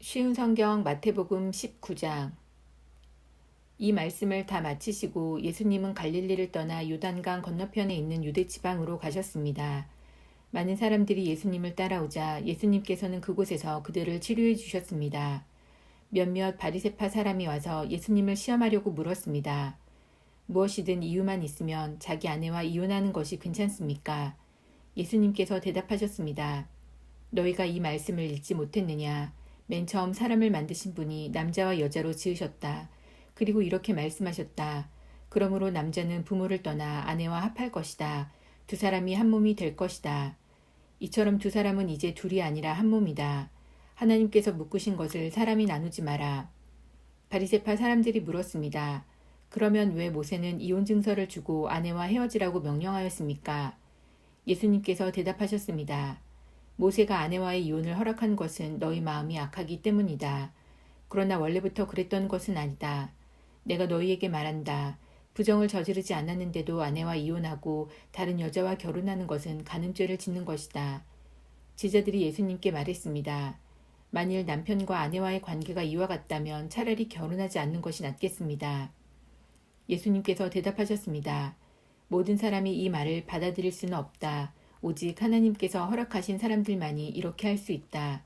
쉬운 성경 마태복음 19장. 이 말씀을 다 마치시고 예수님은 갈릴리를 떠나 요단강 건너편에 있는 유대 지방으로 가셨습니다. 많은 사람들이 예수님을 따라오자 예수님께서는 그곳에서 그들을 치료해 주셨습니다. 몇몇 바리새파 사람이 와서 예수님을 시험하려고 물었습니다. 무엇이든 이유만 있으면 자기 아내와 이혼하는 것이 괜찮습니까? 예수님께서 대답하셨습니다. 너희가 이 말씀을 읽지 못했느냐? 맨 처음 사람을 만드신 분이 남자와 여자로 지으셨다. 그리고 이렇게 말씀하셨다. 그러므로 남자는 부모를 떠나 아내와 합할 것이다. 두 사람이 한 몸이 될 것이다. 이처럼 두 사람은 이제 둘이 아니라 한 몸이다. 하나님께서 묶으신 것을 사람이 나누지 마라. 바리새파 사람들이 물었습니다. 그러면 왜 모세는 이혼 증서를 주고 아내와 헤어지라고 명령하였습니까? 예수님께서 대답하셨습니다. 모세가 아내와의 이혼을 허락한 것은 너희 마음이 악하기 때문이다. 그러나 원래부터 그랬던 것은 아니다. 내가 너희에게 말한다. 부정을 저지르지 않았는데도 아내와 이혼하고 다른 여자와 결혼하는 것은 간음죄를 짓는 것이다. 제자들이 예수님께 말했습니다. 만일 남편과 아내와의 관계가 이와 같다면 차라리 결혼하지 않는 것이 낫겠습니다. 예수님께서 대답하셨습니다. 모든 사람이 이 말을 받아들일 수는 없다. 오직 하나님께서 허락하신 사람들만이 이렇게 할 수 있다.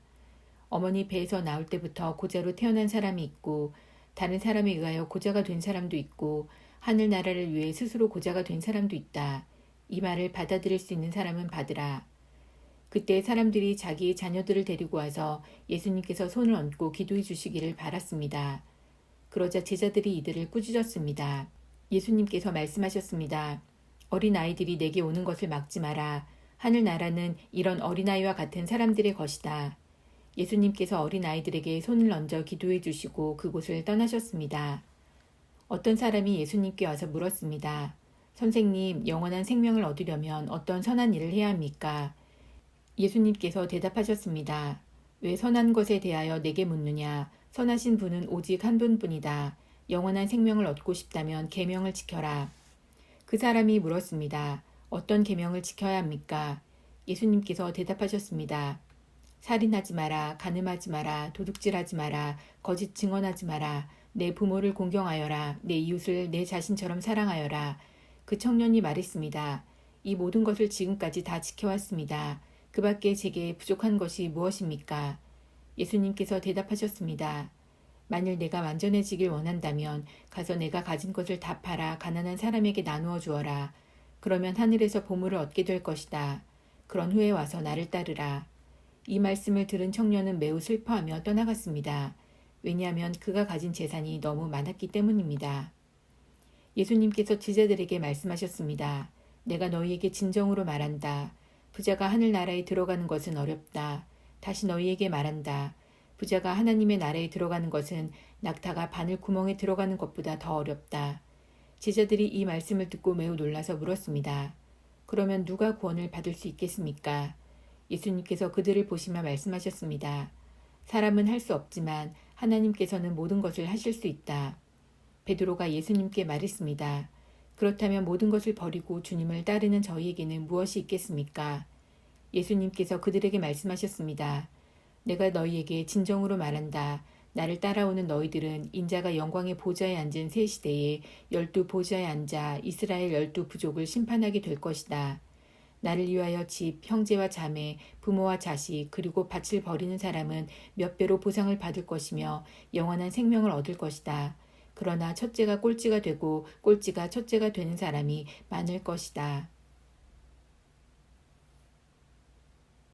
어머니 배에서 나올 때부터 고자로 태어난 사람이 있고 다른 사람에 의하여 고자가 된 사람도 있고 하늘나라를 위해 스스로 고자가 된 사람도 있다. 이 말을 받아들일 수 있는 사람은 받으라. 그때 사람들이 자기의 자녀들을 데리고 와서 예수님께서 손을 얹고 기도해 주시기를 바랐습니다. 그러자 제자들이 이들을 꾸짖었습니다. 예수님께서 말씀하셨습니다. 어린아이들이 내게 오는 것을 막지 마라. 하늘나라는 이런 어린아이와 같은 사람들의 것이다. 예수님께서 어린아이들에게 손을 얹어 기도해 주시고 그곳을 떠나셨습니다. 어떤 사람이 예수님께 와서 물었습니다. 선생님, 영원한 생명을 얻으려면 어떤 선한 일을 해야 합니까? 예수님께서 대답하셨습니다. 왜 선한 것에 대하여 내게 묻느냐? 선하신 분은 오직 한 분뿐이다. 영원한 생명을 얻고 싶다면 계명을 지켜라. 그 사람이 물었습니다. 어떤 계명을 지켜야 합니까? 예수님께서 대답하셨습니다. 살인하지 마라, 간음하지 마라, 도둑질하지 마라, 거짓 증언하지 마라, 내 부모를 공경하여라, 내 이웃을 내 자신처럼 사랑하여라. 그 청년이 말했습니다. 이 모든 것을 지금까지 다 지켜왔습니다. 그 밖에 제게 부족한 것이 무엇입니까? 예수님께서 대답하셨습니다. 만일 내가 완전해지길 원한다면 가서 내가 가진 것을 다 팔아 가난한 사람에게 나누어 주어라. 그러면 하늘에서 보물을 얻게 될 것이다. 그런 후에 와서 나를 따르라. 이 말씀을 들은 청년은 매우 슬퍼하며 떠나갔습니다. 왜냐하면 그가 가진 재산이 너무 많았기 때문입니다. 예수님께서 제자들에게 말씀하셨습니다. 내가 너희에게 진정으로 말한다. 부자가 하늘나라에 들어가는 것은 어렵다. 다시 너희에게 말한다. 부자가 하나님의 나라에 들어가는 것은 낙타가 바늘 구멍에 들어가는 것보다 더 어렵다. 제자들이 이 말씀을 듣고 매우 놀라서 물었습니다. 그러면 누가 구원을 받을 수 있겠습니까? 예수님께서 그들을 보시며 말씀하셨습니다. 사람은 할 수 없지만 하나님께서는 모든 것을 하실 수 있다. 베드로가 예수님께 말했습니다. 그렇다면 모든 것을 버리고 주님을 따르는 저희에게는 무엇이 있겠습니까? 예수님께서 그들에게 말씀하셨습니다. 내가 너희에게 진정으로 말한다. 나를 따라오는 너희들은 인자가 영광의 보좌에 앉은 새 시대에 12 보좌에 앉아 이스라엘 12 부족을 심판하게 될 것이다. 나를 위하여 집, 형제와 자매, 부모와 자식, 그리고 밭을 버리는 사람은 몇 배로 보상을 받을 것이며 영원한 생명을 얻을 것이다. 그러나 첫째가 꼴찌가 되고 꼴찌가 첫째가 되는 사람이 많을 것이다.